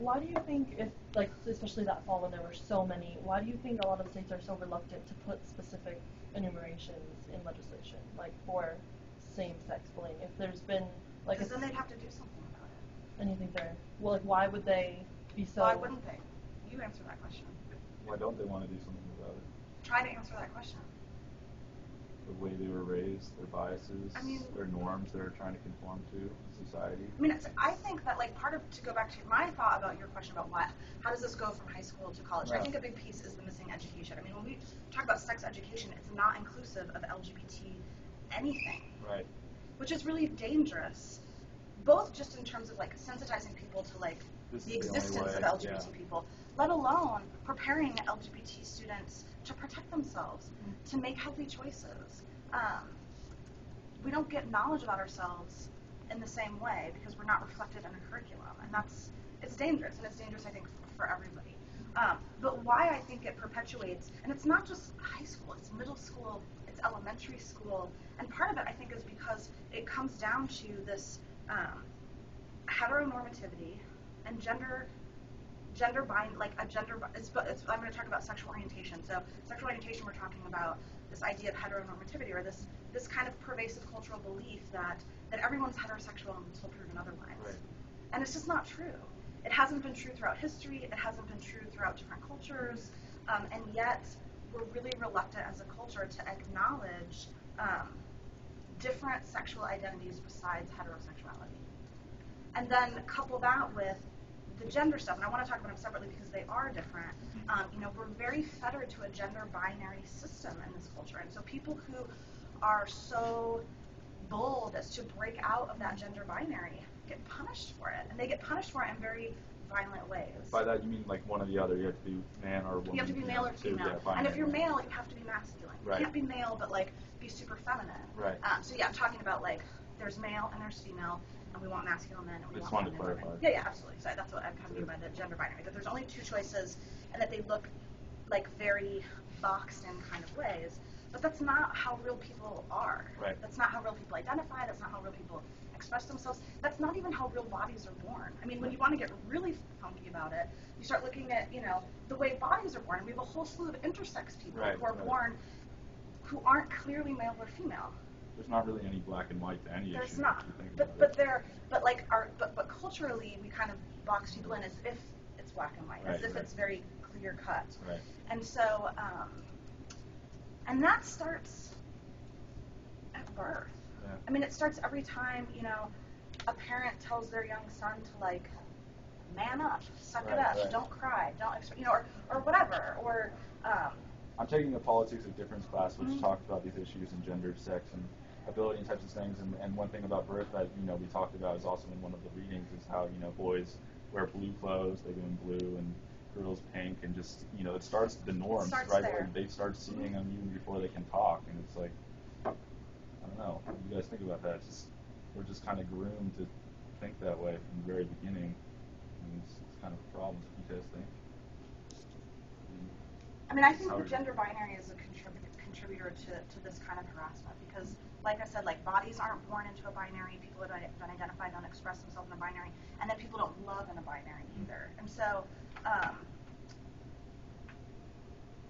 Why do you think, if, like, especially that fall when there were so many, why do you think a lot of states are so reluctant to put specific enumerations in legislation, like, for same-sex bullying? If there's been, like, because then they'd have to do something about it. anything there, well, like, why would they be so... Why wouldn't they? You answer that question. Why don't they want to do something about it? Try to answer that question. The way they were raised, their biases, their norms they're trying to conform to society. I mean, I think that, like, part of, to go back to my thought about your question about how does this go from high school to college, I think a big piece is the missing education. I mean, when we talk about sex education, it's not inclusive of LGBT anything. Right. Which is really dangerous, both just in terms of, like, sensitizing people to, like, the existence of LGBT people, let alone preparing LGBT students to protect themselves, to make healthy choices. We don't get knowledge about ourselves in the same way because we're not reflected in a curriculum, and it's dangerous, and it's dangerous, I think, for everybody. But why I think it perpetuates, and it's not just high school, it's middle school, it's elementary school, and part of it, I think, is because it comes down to this heteronormativity and I'm going to talk about sexual orientation. So sexual orientation, we're talking about this idea of heteronormativity, or this kind of pervasive cultural belief that everyone's heterosexual until proven otherwise. Right. And it's just not true. It hasn't been true throughout history. It hasn't been true throughout different cultures. And yet, we're really reluctant as a culture to acknowledge different sexual identities besides heterosexuality. And then couple that with the gender stuff, and I want to talk about them separately because they are different. We're very fettered to a gender binary system in this culture, and so people who are so bold as to break out of that gender binary get punished for it, and they get punished for it in very violent ways. By that you mean like one or the other? You have to be man or woman? You have to be male or female, and if you're male, you have to be masculine. Right. You can't be male, but like be super feminine. Right. So yeah, I'm talking about like there's male and there's female. And we want masculine men, and we want feminine women. Yeah, absolutely. So that's what I'm kind of mean by the gender binary. That there's only two choices, and that they look like very boxed in kind of ways. But that's not how real people are. Right. That's not how real people identify. That's not how real people express themselves. That's not even how real bodies are born. I mean, when you want to get really funky about it, you start looking at, the way bodies are born. And we have a whole slew of intersex people who are born who aren't clearly male or female. There's not really any black and white to any issue. There's not. But culturally we kind of box people in as if it's black and white, as if it's very clear cut. Right. And so, and that starts at birth. Yeah. I mean, it starts every time, a parent tells their young son to, like, man up, suck it up, don't cry, don't, or whatever, or. I'm taking the politics of difference class, which talks about these issues in gender, sex, and ability and types of things. And one thing about birth that we talked about is also in one of the readings is how boys wear blue clothes, they go in blue, and girls pink, and just it starts the norms, right? Where they start seeing them even before they can talk, and it's like I don't know. What do you guys think about that? We're just kind of groomed to think that way from the very beginning. And it's kind of a problem. What do you guys think? I mean, I think the gender binary is a contributor to this kind of harassment because, like I said, like bodies aren't born into a binary. People that don't identify don't express themselves in a binary, and then people don't love in a binary either. And so,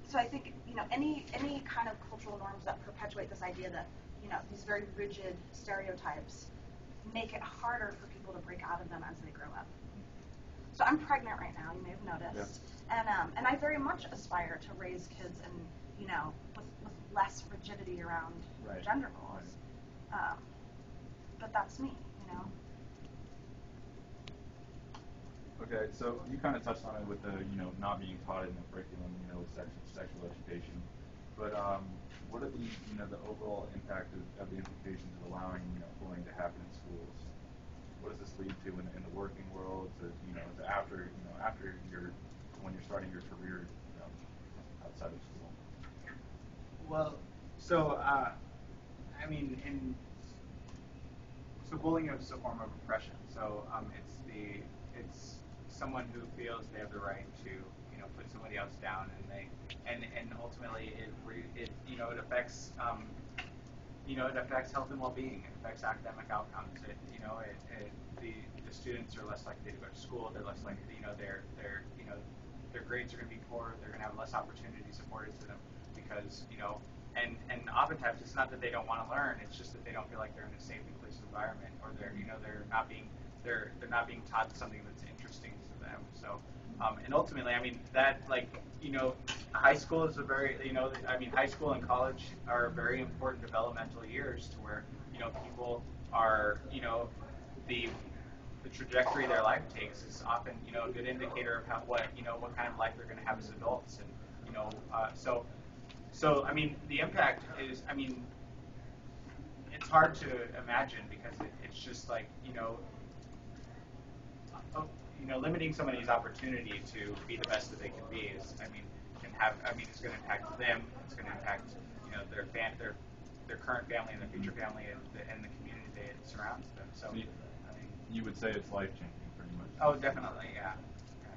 so I think any kind of cultural norms that perpetuate this idea that these very rigid stereotypes make it harder for people to break out of them as they grow up. So I'm pregnant right now. You may have noticed. Yeah. And I very much aspire to raise kids and with less rigidity around gender roles. Right. But that's me, Okay, so you kind of touched on it with the not being taught in the curriculum, with sexual education. But what are the overall impact of the implications of allowing bullying to happen in schools? What does this lead to in the working world? To after when you're starting your career outside of school? Well, so so bullying is a form of oppression. So it's someone who feels they have the right to put somebody else down, and ultimately it affects it affects health and well-being. It affects academic outcomes. The students are less likely to go to school. They're less likely, their grades are going to be poor. They're going to have less opportunities afforded to them because, and oftentimes it's not that they don't want to learn. It's just that they don't feel like they're in a safe, inclusive environment, or they're not being taught something that's interesting to them. So, and ultimately, high school is high school and college are very important developmental years to where, people are, the trajectory their life takes is often, a good indicator of what kind of life they're going to have as adults. And, the impact is, it's hard to imagine because it's just like, limiting somebody's opportunity to be the best that they can be is, it's going to impact them. It's going to impact, their current family and their future family and the community that surrounds them. So, you would say it's life-changing, pretty much. Oh, definitely, yeah.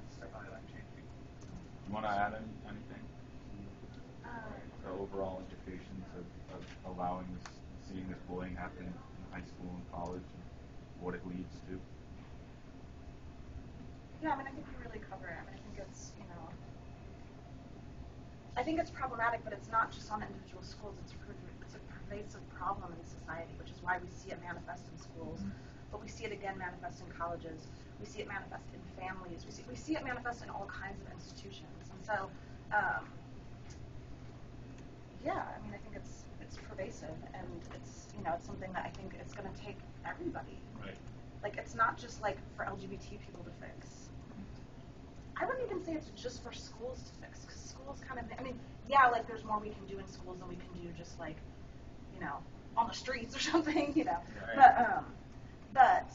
It's definitely life-changing. Do you want to add anything? The overall implications of seeing this bullying happen in high school and college, and what it leads to? Yeah, I think you really cover it. I think it's problematic, but it's not just on individual schools. It's a pervasive problem in society, which is why we see it manifest in schools, but we see it again manifest in colleges. We see it manifest in families. We see it manifest in all kinds of institutions. And so, I think it's pervasive, and it's it's something that I think it's going to take everybody. Right. Like, it's not just like for LGBT people to fix. I wouldn't even say it's just for schools to fix, because schools kind of, there's more we can do in schools than we can do just like, on the streets or something, Right. But,